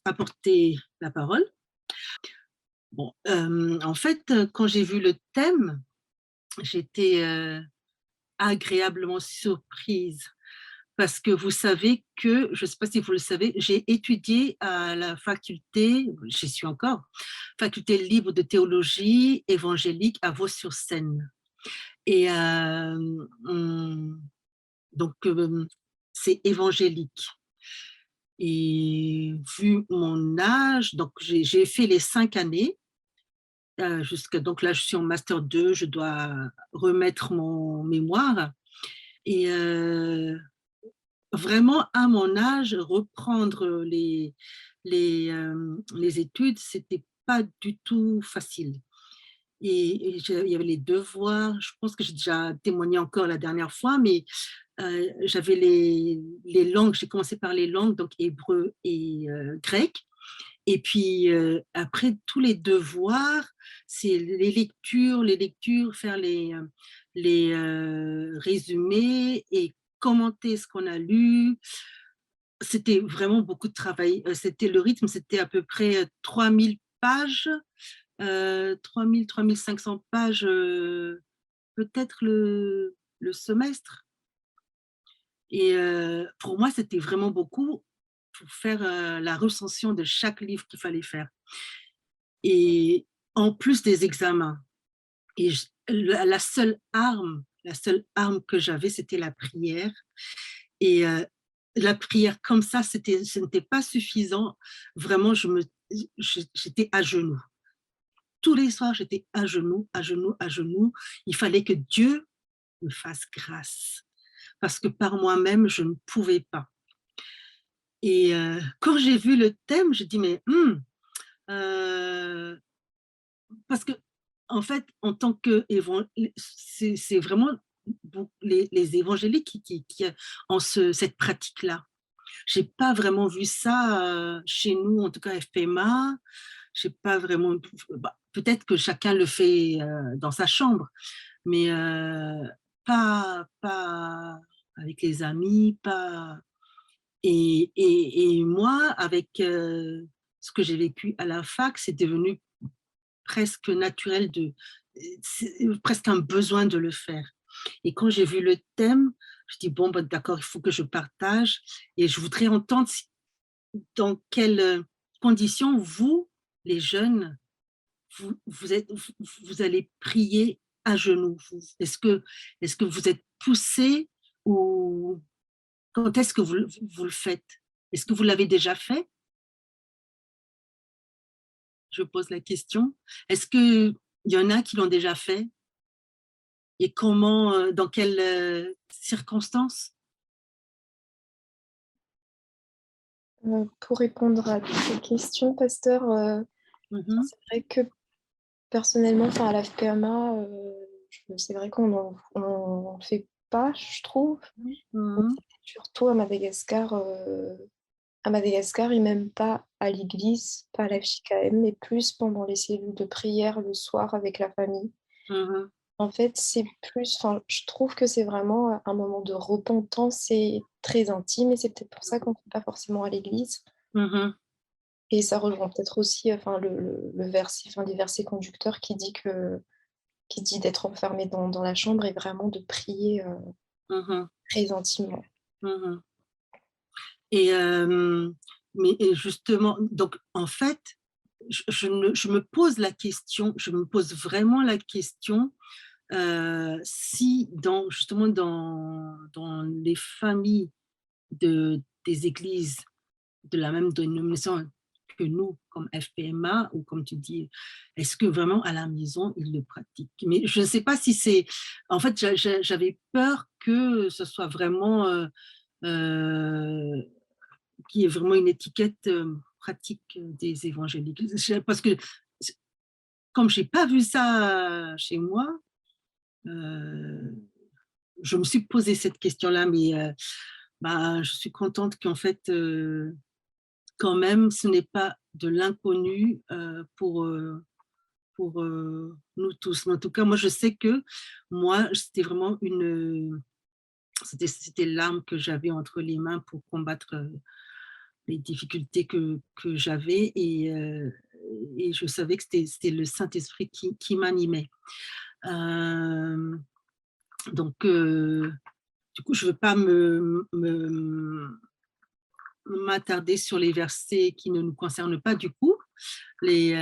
apporter la parole. Bon, en fait, quand j'ai vu le thème, j'étais agréablement surprise parce que vous savez que, je ne sais pas si vous le savez, j'ai étudié à la faculté, j'y suis encore, faculté libre de théologie évangélique à Vaux-sur-Seine. Et donc, c'est évangélique. Et vu mon âge, donc j'ai fait les 5 années, jusqu'à, donc là, je suis en master 2, je dois remettre mon mémoire. Et vraiment, à mon âge, reprendre les études, c'était pas du tout facile. Il y avait les devoirs, je pense que j'ai déjà témoigné encore la dernière fois, mais j'avais les langues, j'ai commencé par les langues, donc hébreu et grec. Et puis après, tous les devoirs, c'est les lectures, faire les résumés et commenter ce qu'on a lu. C'était vraiment beaucoup de travail. C'était le rythme, c'était à peu près 3000 pages, 3000, 3500 pages, peut-être le semestre. Et pour moi, c'était vraiment beaucoup pour faire la recension de chaque livre qu'il fallait faire. Et en plus des examens. Et la seule arme que j'avais, c'était la prière. Et la prière comme ça, ce n'était pas suffisant. Vraiment, j'étais à genoux. Tous les soirs, j'étais à genoux, à genoux, à genoux. Il fallait que Dieu me fasse grâce. Parce que par moi-même, je ne pouvais pas. Et quand j'ai vu le thème, j'ai dit, mais euh, parce que, en fait, en tant que c'est vraiment les évangéliques qui ont cette pratique-là. J'ai pas vraiment vu ça chez nous, en tout cas FPMA. J'ai pas vraiment. Bah, peut-être que chacun le fait dans sa chambre, mais pas avec les amis, pas. Et moi, avec ce que j'ai vécu à la fac, c'est devenu presque naturel c'est presque un besoin de le faire. Et quand j'ai vu le thème, je dis bon, bah, d'accord, il faut que je partage et je voudrais entendre dans quelles conditions vous, les jeunes, vous allez prier à genoux. Est-ce que vous êtes poussés ou quand est-ce que vous le faites? Est-ce que vous l'avez déjà fait? Je pose la question. Est-ce qu'il y en a qui l'ont déjà fait? Et comment, dans quelles circonstances? Pour répondre à toutes ces questions, pasteur, Mhm, c'est vrai que personnellement, enfin, à la FPMA, c'est vrai qu'on n'en fait pas, je trouve. Mais mhm, surtout à Madagascar, et même pas à l'église, pas à la FJKM, mais plus pendant les cellules de prière le soir avec la famille. mhm, En fait, c'est plus, enfin, je trouve que c'est vraiment un moment de repentance, c'est très intime, et c'est peut-être pour ça qu'on ne va pas forcément à l'église. mhm, Et ça rejoint peut-être aussi enfin, le verset, enfin, les versets conducteurs qui dit d'être enfermé dans la chambre et vraiment de prier mhm, très intimement. mhm. Et, mais et justement, donc en fait, je me pose la question, je me pose vraiment la question si justement dans les familles des églises de la même dénomination que nous, comme FPMA, ou comme tu dis, est-ce que vraiment à la maison, ils le pratiquent? Mais je ne sais pas si c'est. En fait, j'avais peur que ce soit vraiment. Euh, qu'il y ait vraiment une étiquette pratique des évangéliques. Parce que, comme je n'ai pas vu ça chez moi, euh, je me suis posé cette question-là, mais bah, je suis contente qu'en fait, quand même, ce n'est pas de l'inconnu pour nous tous. Mais en tout cas, moi, je sais que moi, c'était vraiment c'était l'arme que j'avais entre les mains pour combattre les difficultés que j'avais et je savais que c'était le Saint-Esprit qui m'animait. Euh, donc, du coup, je ne veux pas m'attarder sur les versets qui ne nous concernent pas du coup, les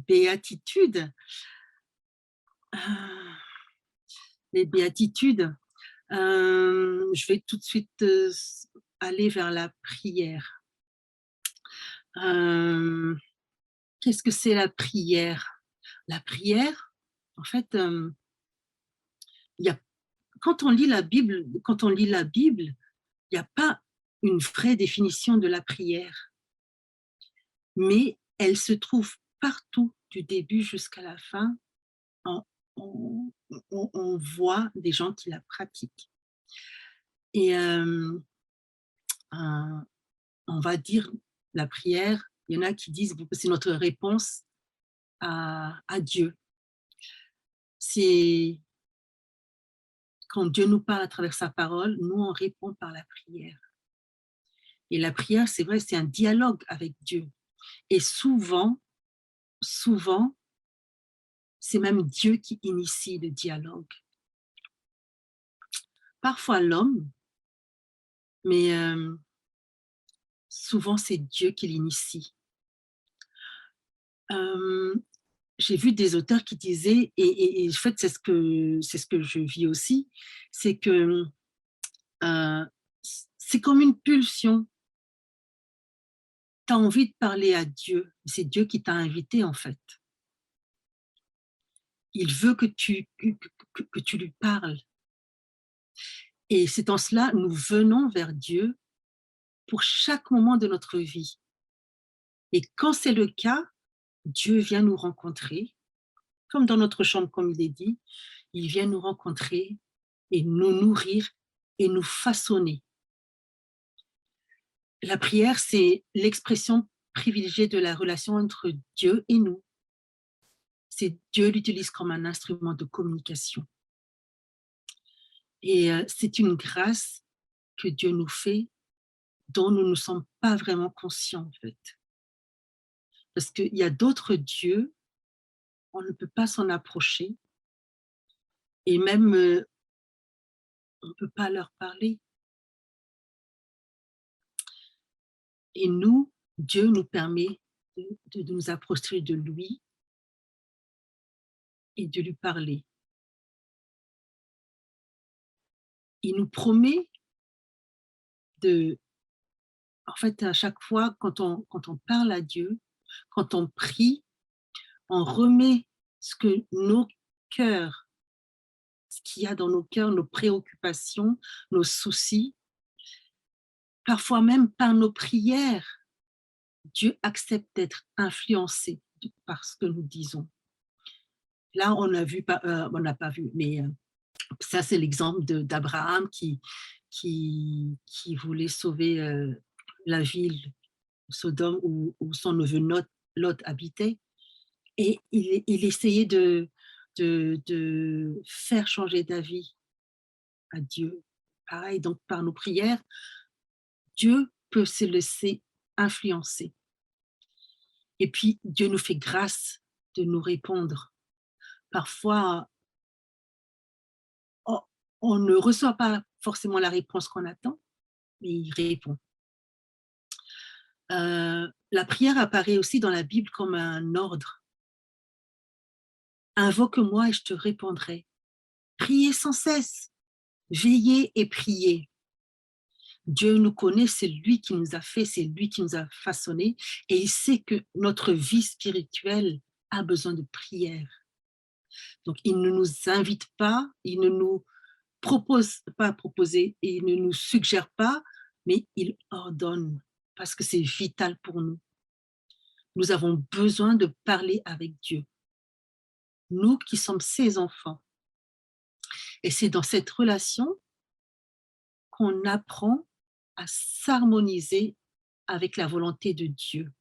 béatitudes. Euh, les béatitudes. Je vais tout de suite aller vers la prière. Euh, Qu'est-ce que c'est la prière? La prière, en fait, y a, quand on lit la Bible, il n'y a pas une vraie définition de la prière, mais elle se trouve partout, du début jusqu'à la fin. On, on, on voit des gens qui la pratiquent. Et on va dire la prière, il y en a qui disent que c'est notre réponse à Dieu. C'est quand Dieu nous parle à travers sa parole, nous on répond par la prière. Et la prière, c'est vrai, c'est un dialogue avec Dieu. Et souvent, c'est même Dieu qui initie le dialogue. Parfois l'homme, mais souvent c'est Dieu qui l'initie. Euh, j'ai vu des auteurs qui disaient, et en fait c'est ce que je vis aussi, c'est que c'est comme une pulsion. Tu as envie de parler à Dieu, c'est Dieu qui t'a invité en fait. Il veut que tu lui parles. Et c'est en cela, nous venons vers Dieu pour chaque moment de notre vie. Et quand c'est le cas, Dieu vient nous rencontrer, comme dans notre chambre, comme il est dit, il vient nous rencontrer et nous nourrir et nous façonner. La prière, c'est l'expression privilégiée de la relation entre Dieu et nous. C'est Dieu l'utilise comme un instrument de communication. Et c'est une grâce que Dieu nous fait dont nous ne sommes pas vraiment conscients en fait. Parce qu'il y a d'autres dieux, on ne peut pas s'en approcher et même on ne peut pas leur parler. Et nous, Dieu nous permet de nous approcher de lui et de lui parler. Il nous promet de, en fait, à chaque fois, quand on parle à Dieu, quand on prie, on remet ce que nos cœurs, ce qu'il y a dans nos cœurs, nos préoccupations, nos soucis, parfois même par nos prières, Dieu accepte d'être influencé par ce que nous disons. Là, on n'a pas vu, mais ça, c'est l'exemple d'Abraham qui voulait sauver la ville Sodome où son neveu Lot habitait. Et il essayait de faire changer d'avis à Dieu. Pareil, donc par nos prières, Dieu peut se laisser influencer. Et puis, Dieu nous fait grâce de nous répondre. Parfois, on ne reçoit pas forcément la réponse qu'on attend, mais il répond. La prière apparaît aussi dans la Bible comme un ordre. Invoque-moi et je te répondrai. Priez sans cesse, veillez et priez. Dieu nous connaît, c'est lui qui nous a fait, c'est lui qui nous a façonné et il sait que notre vie spirituelle a besoin de prière. Donc, il ne nous invite pas, il ne nous propose pas à proposer et il ne nous suggère pas, mais il ordonne parce que c'est vital pour nous. Nous avons besoin de parler avec Dieu, nous qui sommes ses enfants. Et c'est dans cette relation qu'on apprend à s'harmoniser avec la volonté de Dieu,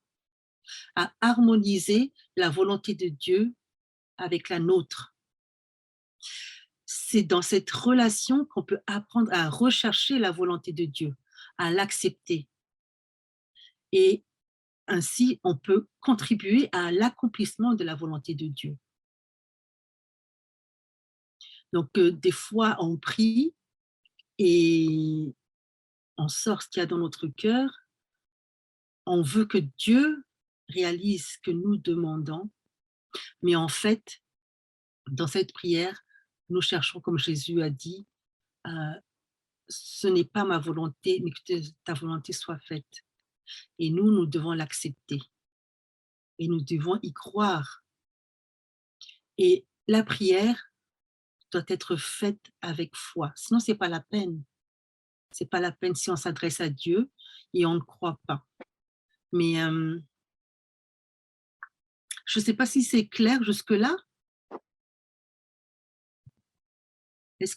à harmoniser la volonté de Dieu avec la nôtre. C'est dans cette relation qu'on peut apprendre à rechercher la volonté de Dieu, à l'accepter. et ainsi on peut contribuer à l'accomplissement de la volonté de Dieu. Donc, des fois, on prie et on sort ce qu'il y a dans notre cœur. On veut que Dieu réalise ce que nous demandons, mais en fait, dans cette prière, nous cherchons, comme Jésus a dit, ce n'est pas ma volonté, mais que ta volonté soit faite. Et nous devons l'accepter et nous devons y croire. Et la prière doit être faite avec foi. Sinon, c'est pas la peine. C'est pas la peine si on s'adresse à Dieu et on ne croit pas. Mais je ne sais pas si c'est clair jusque-là. Est-ce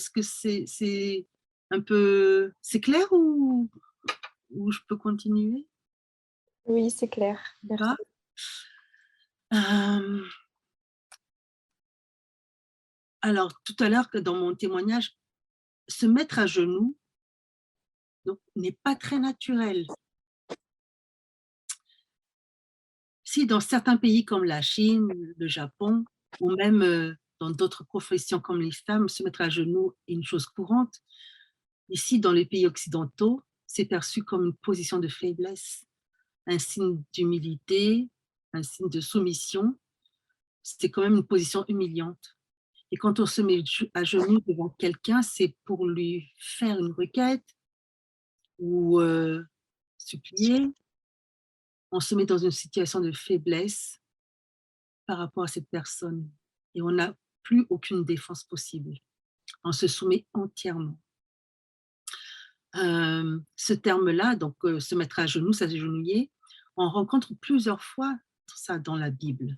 que c'est un peu c'est clair ou je peux continuer? Oui, c'est clair, Pas? merci. Hem, alors tout à l'heure que dans mon témoignage, se mettre à genoux donc n'est pas très naturel. Si dans certains pays comme la Chine, le Japon ou même, dans d'autres professions comme les femmes, se mettre à genoux est une chose courante. Ici, dans les pays occidentaux, c'est perçu comme une position de faiblesse, un signe d'humilité, un signe de soumission. C'est quand même une position humiliante. Et quand on se met à genoux devant quelqu'un, c'est pour lui faire une requête ou supplier. On se met dans une situation de faiblesse par rapport à cette personne et on n'a plus aucune défense possible. On se soumet entièrement. Ce terme-là, donc se mettre à genoux, s'agenouiller, on rencontre plusieurs fois ça dans la Bible.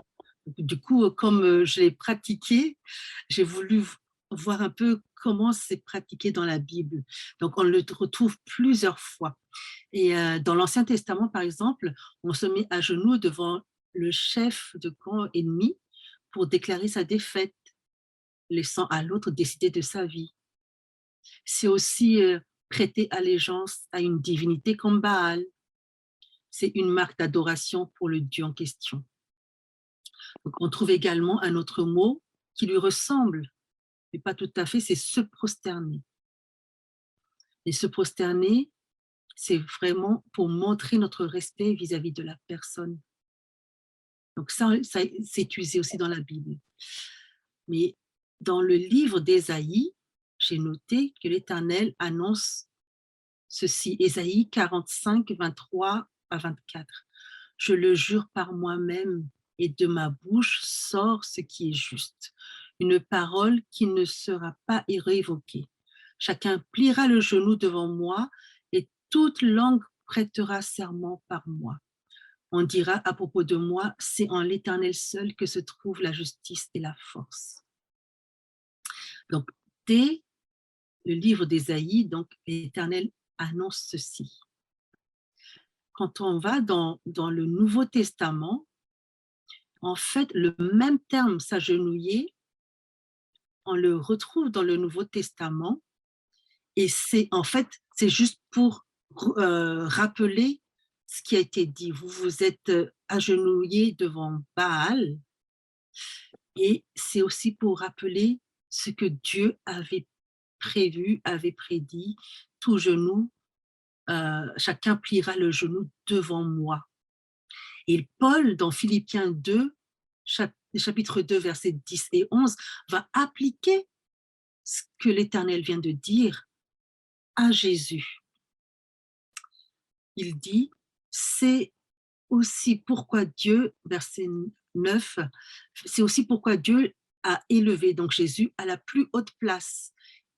Donc, du coup, comme je l'ai pratiqué, j'ai voulu voir un peu comment c'est pratiqué dans la Bible. Donc, on le retrouve plusieurs fois. Et dans l'Ancien Testament, par exemple, on se met à genoux devant le chef de camp ennemi pour déclarer sa défaite, laissant à l'autre décider de sa vie. C'est aussi prêter allégeance à une divinité comme Baal. C'est une marque d'adoration pour le Dieu en question. Donc, on trouve également un autre mot qui lui ressemble, mais pas tout à fait, c'est se prosterner. Et se prosterner, c'est vraiment pour montrer notre respect vis-à-vis de la personne. Donc ça c'est utilisé aussi dans la Bible. Mais dans le livre d'Ésaïe, j'ai noté que l'Éternel annonce ceci, Ésaïe 45, 23 à 24. Je le jure par moi-même et de ma bouche sort ce qui est juste, une parole qui ne sera pas révoquée. Chacun pliera le genou devant moi et toute langue prêtera serment par moi. On dira à propos de moi, c'est en l'Éternel seul que se trouve la justice et la force. Donc, dès le livre d'Ésaïe, donc l'Éternel annonce ceci. Quand on va dans le Nouveau Testament, en fait, le même terme s'agenouiller, on le retrouve dans le Nouveau Testament et c'est en fait, c'est juste pour rappeler ce qui a été dit. Vous vous êtes agenouillé devant Baal et c'est aussi pour rappeler ce que Dieu avait prévu, avait prédit, tout genou, chacun pliera le genou devant moi. Et Paul, dans Philippiens 2, chapitre 2, versets 10 et 11, va appliquer ce que l'Éternel vient de dire à Jésus. Il dit, c'est aussi pourquoi Dieu, verset 9, c'est aussi pourquoi Dieu a élevé donc Jésus à la plus haute place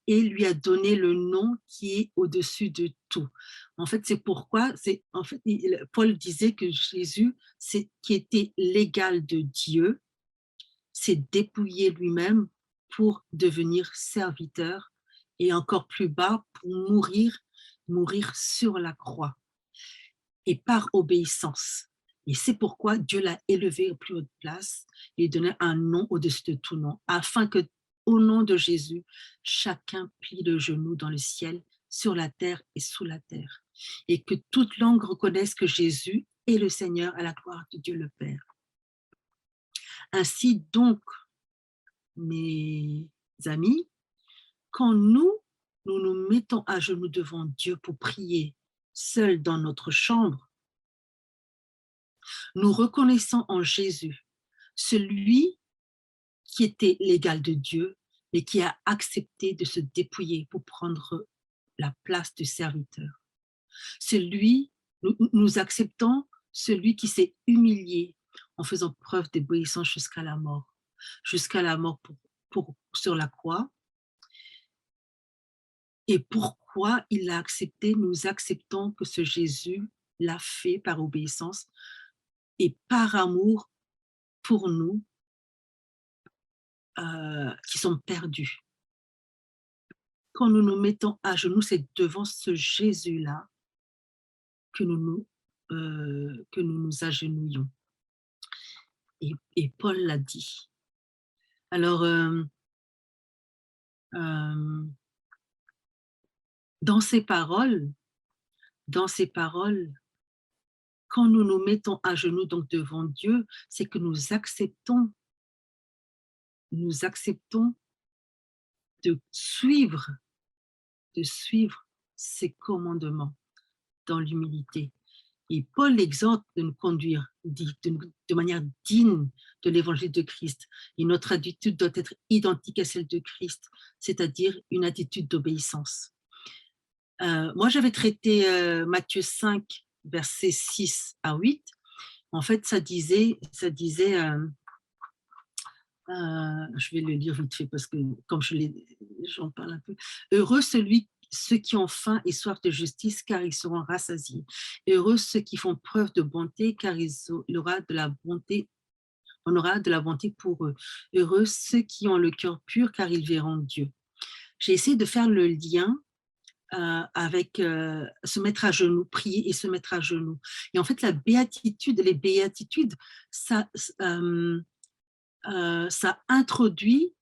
et lui a donné le nom qui est au-dessus de tout. En fait, c'est pourquoi, en fait, Paul disait que Jésus, c'est qui était l'égal de Dieu, s'est dépouillé lui-même pour devenir serviteur et encore plus bas pour mourir sur la croix et par obéissance. Et c'est pourquoi Dieu l'a élevé aux plus haute place et donné un nom au-dessus de tout nom, afin que, au nom de Jésus, chacun plie le genou dans le ciel, sur la terre et sous la terre. et que toute langue reconnaisse que Jésus est le Seigneur à la gloire de Dieu le Père. Ainsi donc, mes amis, quand nous nous mettons à genoux devant Dieu pour prier, seuls dans notre chambre, nous reconnaissons en Jésus celui qui était l'égal de Dieu, mais qui a accepté de se dépouiller pour prendre la place du serviteur. Nous acceptons celui qui s'est humilié en faisant preuve d'obéissance jusqu'à la mort sur la croix. Et pourquoi il l'a accepté? Nous acceptons que ce Jésus l'a fait par obéissance et par amour pour nous qui sommes perdus. Quand nous nous mettons à genoux, c'est devant ce Jésus-là que nous nous agenouillons. Et Paul l'a dit. Alors, dans ces paroles, quand nous nous mettons à genoux donc devant Dieu, c'est que nous acceptons de suivre ses commandements dans l'humilité. Et Paul exhorte de nous conduire de manière digne de l'évangile de Christ. Et notre attitude doit être identique à celle de Christ, c'est-à-dire une attitude d'obéissance. Moi, j'avais traité Matthieu 5, versets 6 à 8. En fait, ça disait je vais le lire vite fait parce que comme j'en parle un peu. Heureux ceux qui ont faim et soif de justice, car ils seront rassasiés. Heureux ceux qui font preuve de bonté, car on aura de la bonté pour eux. Heureux ceux qui ont le cœur pur, car ils verront Dieu. J'ai essayé de faire le lien avec se mettre à genoux, prier et se mettre à genoux. Et en fait, les béatitudes, ça introduit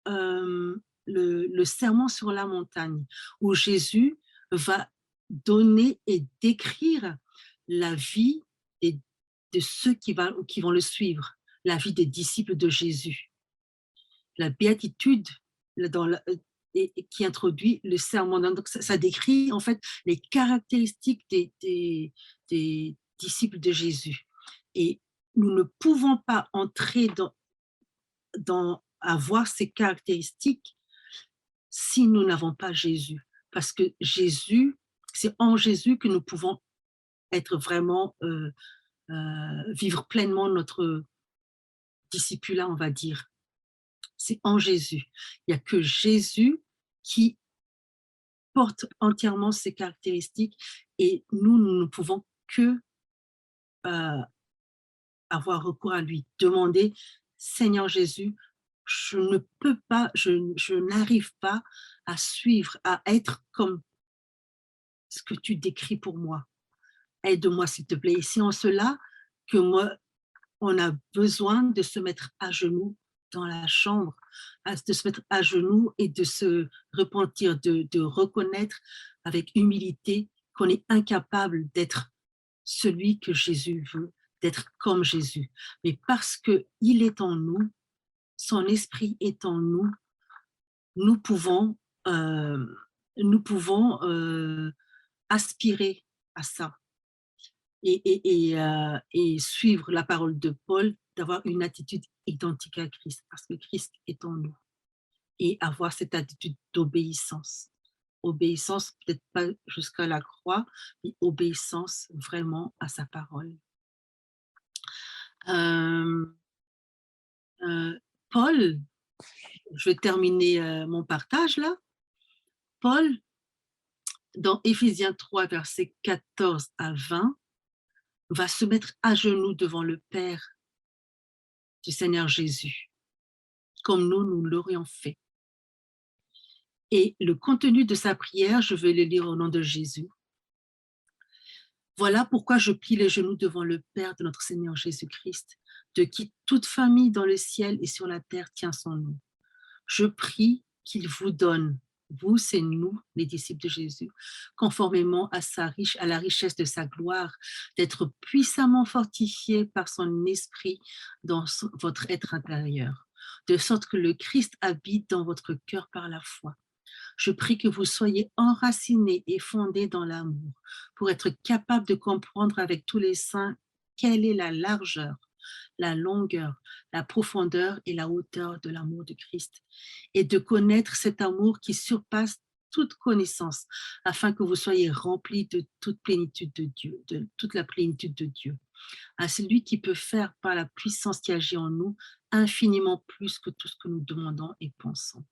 le sermon sur la montagne, où Jésus va donner et décrire la vie de ceux qui vont le suivre, la vie des disciples de Jésus. La béatitude qui introduit le sermon. Donc ça décrit en fait les caractéristiques des disciples de Jésus. Et nous ne pouvons pas entrer à voir ces caractéristiques si nous n'avons pas Jésus. Parce que c'est en Jésus que nous pouvons être vraiment, vivre pleinement notre discipulat, on va dire. C'est en Jésus. Il n'y a que Jésus qui porte entièrement ces caractéristiques et nous ne pouvons que avoir recours à lui, demander, Seigneur Jésus, je ne peux pas, je n'arrive pas à suivre, à être comme ce que tu décris pour moi. Aide-moi, s'il te plaît. Et c'est en cela que on a besoin de se mettre à genoux dans la chambre, de se mettre à genoux et de se repentir, de reconnaître avec humilité qu'on est incapable d'être celui que Jésus veut, d'être comme Jésus. Mais parce qu'il est en nous, son esprit est en nous, nous pouvons aspirer à ça et suivre la parole de Paul, d'avoir une attitude identique à Christ, parce que Christ est en nous, et avoir cette attitude d'obéissance. Obéissance, peut-être pas jusqu'à la croix, mais obéissance vraiment à sa parole. Paul, je vais terminer mon partage là. Paul, dans Éphésiens 3, versets 14 à 20, va se mettre à genoux devant le Père du Seigneur Jésus, comme nous l'aurions fait. Et le contenu de sa prière, je vais le lire au nom de Jésus. Voilà pourquoi je plie les genoux devant le Père de notre Seigneur Jésus-Christ, de qui toute famille dans le ciel et sur la terre tient son nom. Je prie qu'il vous donne Vous, c'est nous, les disciples de Jésus, conformément à la richesse de sa gloire, d'être puissamment fortifiés par son esprit dans votre être intérieur, de sorte que le Christ habite dans votre cœur par la foi. Je prie que vous soyez enracinés et fondés dans l'amour pour être capables de comprendre avec tous les saints quelle est la largeur, la longueur, la profondeur et la hauteur de l'amour de Christ, et de connaître cet amour qui surpasse toute connaissance, afin que vous soyez remplis de toute plénitude de Dieu, de toute la plénitude de Dieu. À celui qui peut faire par la puissance qui agit en nous infiniment plus que tout ce que nous demandons et pensons.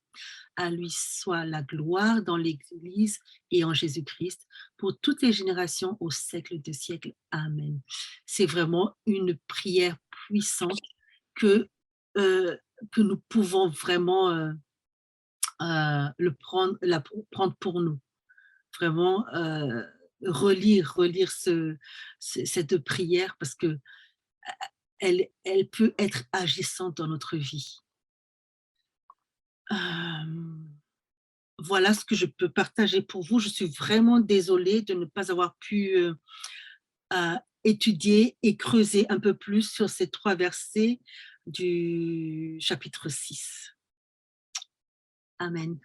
À lui soit la gloire dans l'Église et en Jésus-Christ pour toutes les générations au siècle des siècles. Amen. C'est vraiment une prière puissante que, euh, que nous pouvons vraiment prendre pour nous. Vraiment relire cette prière parce que elle peut être agissante dans notre vie. Euh, Voilà ce que je peux partager pour vous. Je suis vraiment désolée de ne pas avoir pu étudier et creuser un peu plus sur ces 3 versets du chapitre 6. Amen.